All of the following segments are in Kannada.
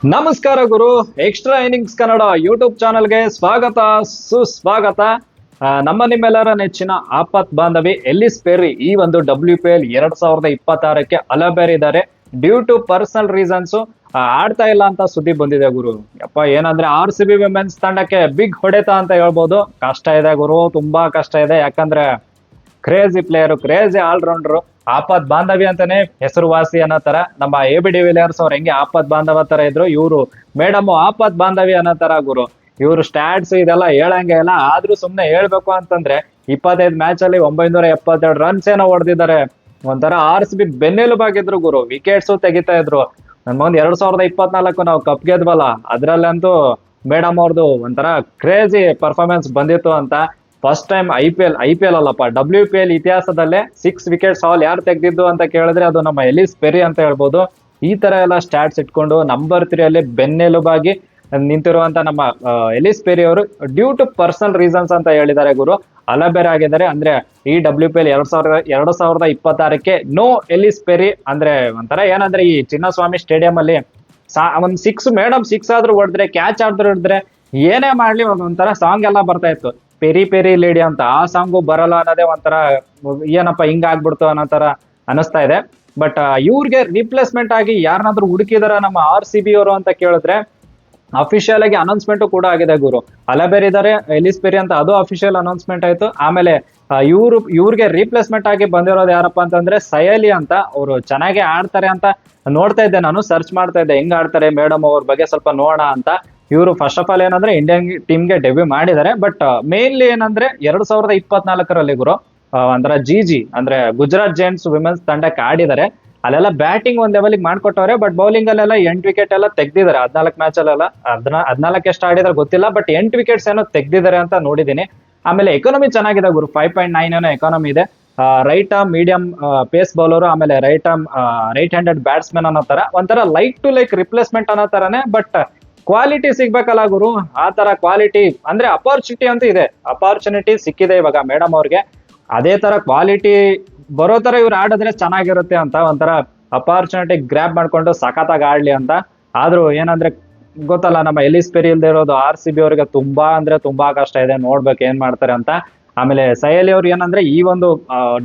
ನಮಸ್ಕಾರ ಗುರು. ಎಕ್ಸ್ಟ್ರಾ ಇನ್ನಿಂಗ್ಸ್ ಕನ್ನಡ ಯೂಟ್ಯೂಬ್ ಚಾನಲ್ಗೆ ಸ್ವಾಗತ ಸುಸ್ವಾಗತ. ನಿಮ್ಮೆಲ್ಲರ ನೆಚ್ಚಿನ ಆಪತ್ ಬಾಂಧವಿ ಎಲ್ಲಿಸ್ ಪೆರ್ರಿ ಈ ಒಂದು WPL 2026ಕ್ಕೆ ಅಲಬೇರಿದ್ದಾರೆ. ಡ್ಯೂ ಟು ಪರ್ಸನಲ್ ರೀಸನ್ಸ್ ಆಡ್ತಾ ಇಲ್ಲ ಅಂತ ಸುದ್ದಿ ಬಂದಿದೆ ಗುರು. ಯಪ್ಪ, ಏನಂದ್ರೆ RCB ವಿಮೆನ್ಸ್ ತಂಡಕ್ಕೆ ಬಿಗ್ ಹೊಡೆತ ಅಂತ ಹೇಳ್ಬೋದು. ಕಷ್ಟ ಇದೆ ಗುರು, ತುಂಬಾ ಕಷ್ಟ ಇದೆ. ಯಾಕಂದ್ರೆ ಕ್ರೇಜಿ ಪ್ಲೇಯರ್, ಕ್ರೇಜಿ ಆಲ್ರೌಂಡರ್, ಆಪತ್ ಬಾಂಧವಿ ಅಂತಾನೆ ಹೆಸರುವಾಸಿ ಅನ್ನೋ ತರ. ನಮ್ಮ AB de Villiers ಅವ್ರು ಹೆಂಗೆ ಆಪತ್ ಬಾಂಧವ ತರ ಇದ್ರು, ಇವರು ಮೇಡಮ್ ಆಪತ್ ಬಾಂಧವಿ ಅನ್ನೋ ತರ ಗುರು. ಇವ್ರು ಸ್ಟ್ಯಾಟ್ಸ್ ಇದೆಲ್ಲ ಹೇಳಂಗೆ ಇಲ್ಲ. ಆದ್ರೂ ಸುಮ್ನೆ ಹೇಳ್ಬೇಕು ಅಂತಂದ್ರೆ 25 ಮ್ಯಾಚ್ ಅಲ್ಲಿ 972 ರನ್ಸ್ ಏನೋ ಹೊಡೆದಿದ್ದಾರೆ. ಒಂಥರ RCB ಬೆನ್ನೆಲುಬಾಗಿದ್ರು ಗುರು. ವಿಕೆಟ್ಸ್ ತೆಗಿತಾ ಇದ್ರು. ನನ್ಗೊಂದ್ 2024 ನಾವು ಕಪ್ ಗೆದ್ವಲ್ಲ, ಅದ್ರಲ್ಲಂತೂ ಮೇಡಮ್ ಅವ್ರದ್ದು ಒಂಥರ ಕ್ರೇಜಿ ಪರ್ಫಾರ್ಮೆನ್ಸ್ ಬಂದಿತ್ತು ಅಂತ. First time I P L ಅಲ್ಲಪ್ಪ, WPL ಇತಿಹಾಸದಲ್ಲೇ 6 ವಿಕೆಟ್ಸ್ ಹಾಲ್ ಯಾರು ತೆಗೆದಿದ್ದು ಅಂತ ಕೇಳಿದ್ರೆ ಅದು ನಮ್ಮ ಎಲಿಸ್ ಪೆರಿ ಅಂತ ಹೇಳ್ಬೋದು. ಈ ತರ ಎಲ್ಲ ಸ್ಟಾಟ್ಸ್ ಇಟ್ಕೊಂಡು ನಂಬರ್ 3 ಅಲ್ಲಿ ಬೆನ್ನೆಲುಬಾಗಿ ನಿಂತಿರುವಂತ ನಮ್ಮ ಎಲಿಸ್ ಪೆರಿ ಅವರು ಡ್ಯೂ ಟು ಪರ್ಸನಲ್ ರೀಸನ್ಸ್ ಅಂತ ಹೇಳಿದ್ದಾರೆ ಗುರು. ಅಲಬೇರೆ ಆಗಿದ್ದಾರೆ. ಅಂದ್ರೆ ಈ WPL 2026ಕ್ಕೆ ನೋ ಎಲಿಸ್ ಪೆರಿ ಅಂದ್ರೆ ಒಂಥರ ಏನಂದ್ರೆ ಈ ಚಿನ್ನಸ್ವಾಮಿ ಸ್ಟೇಡಿಯಂ ಅಲ್ಲಿ ಒಂದ್ 6 ಮೇಡಮ್ 6 ಆದ್ರೂ ಹೊಡೆದ್ರೆ, ಕ್ಯಾಚ್ ಆದ್ರೂ ಹೊಡೆದ್ರೆ, ಏನೇ ಮಾಡ್ಲಿ ಒಂಥರ ಸಾಂಗ್ ಎಲ್ಲ ಬರ್ತಾ ಇತ್ತು, ಪೆರಿ ಪೆರಿ ಲೇಡಿ ಅಂತ. ಆ ಸಾಂಗು ಬರಲ್ಲ ಅನ್ನೋದೇ ಒಂಥರ ಏನಪ್ಪ ಹಿಂಗ ಆಗ್ಬಿಡ್ತು ಅನ್ನೋ ತರ ಅನಿಸ್ತಾ ಇದೆ. ಬಟ್ ಇವ್ರಿಗೆ ರಿಪ್ಲೇಸ್ಮೆಂಟ್ ಆಗಿ ಯಾರನ್ನಾದ್ರೂ ಹುಡುಕಿದಾರ ನಮ್ಮ RCB ಅವರು ಅಂತ ಕೇಳಿದ್ರೆ ಅಫಿಷಿಯಲ್ ಆಗಿ ಅನೌನ್ಸ್ಮೆಂಟ್ ಕೂಡ ಆಗಿದೆ ಗುರು. ಅಲಬೇರ್ ಇದಾರೆ, ಎಲಿಸ್ ಪೆರಿ ಅಂತ, ಅದು ಅಫಿಷಿಯಲ್ ಅನೌನ್ಸ್ಮೆಂಟ್ ಆಯ್ತು. ಆಮೇಲೆ ಇವ್ರಿಗೆ ರಿಪ್ಲೇಸ್ಮೆಂಟ್ ಆಗಿ ಬಂದಿರೋದು ಯಾರಪ್ಪ ಅಂತಂದ್ರೆ ಸಯಲಿ ಅಂತ. ಅವರು ಚೆನ್ನಾಗಿ ಆಡ್ತಾರೆ ಅಂತ ನೋಡ್ತಾ ಇದ್ದೆ, ನಾನು ಸರ್ಚ್ ಮಾಡ್ತಾ ಇದ್ದೆ ಹೆಂಗ್ ಆಡ್ತಾರೆ ಮೇಡಮ್ ಅವ್ರ ಬಗ್ಗೆ ಸ್ವಲ್ಪ ನೋಡೋಣ ಅಂತ. ಇವರು ಫಸ್ಟ್ ಆಫ್ ಆಲ್ ಏನಂದ್ರೆ ಇಂಡಿಯನ್ ಟೀಮ್ಗೆ ಡೆಬ್ಯೂ ಮಾಡಿದ್ದಾರೆ. ಬಟ್ ಮೇನ್ಲಿ ಏನಂದ್ರೆ 2024ರಲ್ಲಿ ಗುರು ಅಂದ್ರೆ GG ಅಂದ್ರೆ ಗುಜರಾತ್ ಜೈಂಟ್ಸ್ ವಿಮೆನ್ಸ್ ತಂಡಕ್ಕೆ ಆಡಿದ್ದಾರೆ. ಅಲ್ಲೆಲ್ಲ ಬ್ಯಾಟಿಂಗ್ ಒಂದ್ ಲೆವೆಲ್ಗೆ ಮಾಡ್ಕೊಟ್ಟವ್ರೆ. ಬಟ್ ಬೌಲಿಂಗ್ ಅಲ್ಲೆಲ್ಲ 8 ವಿಕೆಟ್ ಎಲ್ಲ ತೆಗ್ದಿದ್ದಾರೆ. 14 ಮ್ಯಾಚ್ ಅಲ್ಲೆಲ್ಲ 14 ಎಷ್ಟು ಆಡಿದ್ರೆ ಗೊತ್ತಿಲ್ಲ, ಬಟ್ 8 ವಿಕೆಟ್ಸ್ ಏನೋ ತೆಗ್ದಿದ್ದಾರೆ ಅಂತ ನೋಡಿದೀನಿ. ಆಮೇಲೆ ಎಕಾನಮಿ ಚೆನ್ನಾಗಿದೆ ಗುರು, 5.9 ಏನೋ ಎಕಾನಮಿ ಇದೆ. Right arm medium pace bowler, ಆಮೇಲೆ ರೈಟ್ ಹ್ಯಾಂಡೆಡ್ ಬ್ಯಾಟ್ಸ್ಮನ್ ಅನ್ನೋ ತರ, ಒಂಥರ ಲೈಕ್ ಟು ಲೈಕ್ ರಿಪ್ಲೇಸ್ಮೆಂಟ್ ಅನ್ನೋ ತರನೇ. ಬಟ್ ಕ್ವಾಲಿಟಿ ಸಿಗ್ಬೇಕಲ್ಲ ಗುರು, ಆ ತರ ಕ್ವಾಲಿಟಿ ಅಂದ್ರೆ ಅಪಾರ್ಚುನಿಟಿ ಅಂತೂ ಇದೆ. ಅಪಾರ್ಚುನಿಟಿ ಸಿಕ್ಕಿದೆ ಇವಾಗ ಮೇಡಮ್ ಅವ್ರಿಗೆ. ಅದೇ ತರ ಕ್ವಾಲಿಟಿ ಬರೋ ತರ ಇವ್ರು ಆಡಿದ್ರೆ ಚೆನ್ನಾಗಿರುತ್ತೆ ಅಂತ ಒಂಥರ ಅಪಾರ್ಚುನಿಟಿ ಗ್ರ್ಯಾಬ್ ಮಾಡ್ಕೊಂಡು ಸಖತ್ತಾಗಿ ಆಡ್ಲಿ ಅಂತ. ಆದ್ರೂ ಏನಂದ್ರೆ ಗೊತ್ತಲ್ಲ, ನಮ್ಮ ಎಲಿಸ್ ಪೆರಿ ಇಲ್ದೇ ಇರೋದು RCB ಅವ್ರಿಗೆ ತುಂಬಾ ಅಂದ್ರೆ ತುಂಬಾ ಕಷ್ಟ ಇದೆ. ನೋಡ್ಬೇಕು ಏನ್ ಮಾಡ್ತಾರೆ ಅಂತ. ಆಮೇಲೆ ಸಯಲಿ ಅವ್ರು ಏನಂದ್ರೆ ಈ ಒಂದು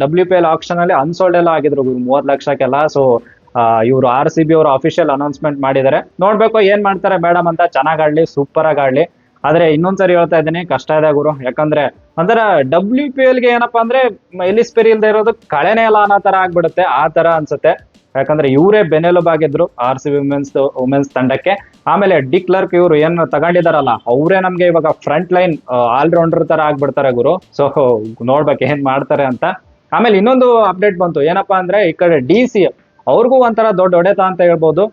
WPL ಆಕ್ಷನ್ ಅಲ್ಲಿ ಅನ್ಸೋಲ್ಡ್ ಎಲ್ಲ ಆಗಿದ್ರು 30 ಲಕ್ಷಕ್ಕೆಲ್ಲ. ಸೊ ಇವರು RCB ಅವರು ಅಫಿಷಿಯಲ್ ಅನೌನ್ಸ್ಮೆಂಟ್ ಮಾಡಿದ್ದಾರೆ. ನೋಡ್ಬೇಕು ಏನ್ ಮಾಡ್ತಾರೆ ಮೇಡಮ್ ಅಂತ. ಚೆನ್ನಾಗ್ ಆಡ್ಲಿ, ಸೂಪರ್ ಆಗಿ ಆಡ್ಲಿ. ಆದ್ರೆ ಇನ್ನೊಂದ್ಸರಿ ಹೇಳ್ತಾ ಇದ್ದೀನಿ, ಕಷ್ಟ ಇದೆ ಗುರು. ಯಾಕಂದ್ರೆ ಒಂಥರ WPLಗೆ ಏನಪ್ಪಾ ಅಂದ್ರೆ ಎಲಿಸ್ ಪೆರಿ ಇಲ್ದೇ ಇರೋದು ಕಳೆನೇ ಇಲ್ಲ ಅನ್ನೋ ತರ ಆಗ್ಬಿಡುತ್ತೆ, ಆ ತರ ಅನ್ಸುತ್ತೆ. ಯಾಕಂದ್ರೆ ಇವರೇ ಬೆನ್ನೆಲುಬಾಗಿದ್ರು RCB ವುಮೆನ್ಸ್ ತಂಡಕ್ಕೆ. ಆಮೇಲೆ ಡಿ ಕ್ಲರ್ಕ್ ಇವರು ಏನ್ ತಗೊಂಡಿದಾರಲ್ಲ, ಅವರೇ ನಮ್ಗೆ ಇವಾಗ ಫ್ರಂಟ್ ಲೈನ್ ಆಲ್ರೌಂಡರ್ ತರ ಆಗ್ಬಿಡ್ತಾರೆ ಗುರು. ಸೊ ನೋಡ್ಬೇಕು ಏನ್ ಮಾಡ್ತಾರೆ ಅಂತ. ಆಮೇಲೆ ಇನ್ನೊಂದು ಅಪ್ಡೇಟ್ ಬಂತು, ಏನಪ್ಪಾ ಅಂದ್ರೆ ಈ ಕಡೆ DC ಅವ್ರಿಗೂ ಒಂಥರ ದೊಡ್ಡ ಹೊಡೆತ ಅಂತ ಹೇಳ್ಬೋದು.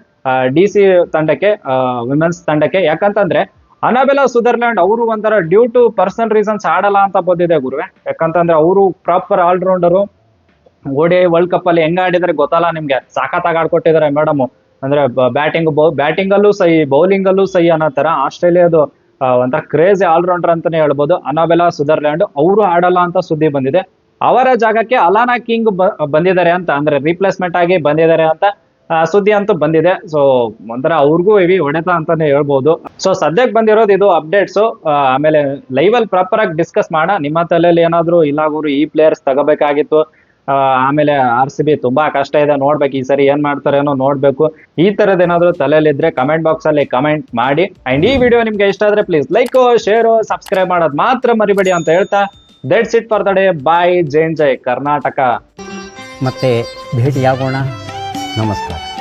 DC ತಂಡಕ್ಕೆ, ವಿಮೆನ್ಸ್ ತಂಡಕ್ಕೆ. ಯಾಕಂತಂದ್ರೆ ಅನಾಬೆಲಾ ಸುದರ್ಲ್ಯಾಂಡ್ ಅವರು ಒಂಥರ ಡ್ಯೂ ಟು ಪರ್ಸನಲ್ ರೀಸನ್ಸ್ ಆಡಲ್ಲ ಅಂತ ಬಂದಿದೆ ಗುರುವೆ. ಯಾಕಂತಂದ್ರೆ ಅವರು proper all-rounder. ODI world cup ಅಲ್ಲಿ ಹೆಂಗ ಆಡಿದ್ರೆ ಗೊತ್ತಲ್ಲ ನಿಮ್ಗೆ, ಸಾಕತ್ತಾಗಿ ಆಡ್ಕೊಟ್ಟಿದ್ದಾರೆ ಮೇಡಮ್. ಅಂದ್ರೆ ಬ್ಯಾಟಿಂಗ್ ಅಲ್ಲೂ ಸಹಿ, ಬೌಲಿಂಗ್ ಅಲ್ಲೂ ಸಹಿ ಅನ್ನೋ ತರ. ಆಸ್ಟ್ರೇಲಿಯಾದು ಒಂಥರ ಕ್ರೇಜಿ ಆಲ್ರೌಂಡರ್ ಅಂತಾನೆ ಹೇಳ್ಬೋದು ಅನಾಬೆಲಾ ಸುದರ್ಲ್ಯಾಂಡ್. ಅವರು ಆಡಲ್ಲ ಅಂತ ಸುದ್ದಿ ಬಂದಿದೆ. ಅವರ ಜಾಗಕ್ಕೆ ಅಲಾನಾ ಕಿಂಗ್ ಬಂದಿದ್ದಾರೆ ಅಂತ, ಅಂದ್ರೆ ರಿಪ್ಲೇಸ್ಮೆಂಟ್ ಆಗಿ ಬಂದಿದ್ದಾರೆ ಅಂತ ಸುದ್ದಿ ಅಂತೂ ಬಂದಿದೆ. ಸೊ ಒಂಥರ ಅವ್ರಿಗೂ ಹೆವಿ ಹೊಡೆತ ಅಂತಾನೆ ಹೇಳ್ಬೋದು. ಸೊ ಸದ್ಯಕ್ಕೆ ಬಂದಿರೋದು ಇದು ಅಪ್ಡೇಟ್ಸ್. ಆಮೇಲೆ ಲೈವ್ ಅಲ್ಲಿ ಪ್ರಾಪರ್ ಆಗಿ ಡಿಸ್ಕಸ್ ಮಾಡೋಣ. ನಿಮ್ಮ ತಲೆಯಲ್ಲಿ ಏನಾದ್ರು ಇಲ್ಲ ಗುರು ಈ ಪ್ಲೇಯರ್ಸ್ ತಗೋಬೇಕಾಗಿತ್ತು, ಆಮೇಲೆ RCB ತುಂಬಾ ಕಷ್ಟ ಇದೆ, ನೋಡ್ಬೇಕು ಈ ಸರಿ ಏನ್ ಮಾಡ್ತಾರೆ ಏನೋ ನೋಡ್ಬೇಕು, ಈ ತರದ್ ಏನಾದ್ರು ತಲೆಯಲ್ಲಿದ್ರೆ ಕಮೆಂಟ್ ಬಾಕ್ಸ್ ಅಲ್ಲಿ ಕಮೆಂಟ್ ಮಾಡಿ. ಅಂಡ್ ಈ ವಿಡಿಯೋ ನಿಮ್ಗೆ ಇಷ್ಟ ಆದ್ರೆ ಪ್ಲೀಸ್ ಲೈಕ್, ಶೇರ್, ಸಬ್ಸ್ಕ್ರೈಬ್ ಮಾಡೋದು ಮಾತ್ರ ಮರಿಬೇಡಿ ಅಂತ ಹೇಳ್ತಾ, that's it for the day. Bye. ಜೈ ಕರ್ನಾಟಕ. ಮತ್ತೆ ಭೇಟಿಯಾಗೋಣ. ನಮಸ್ಕಾರ.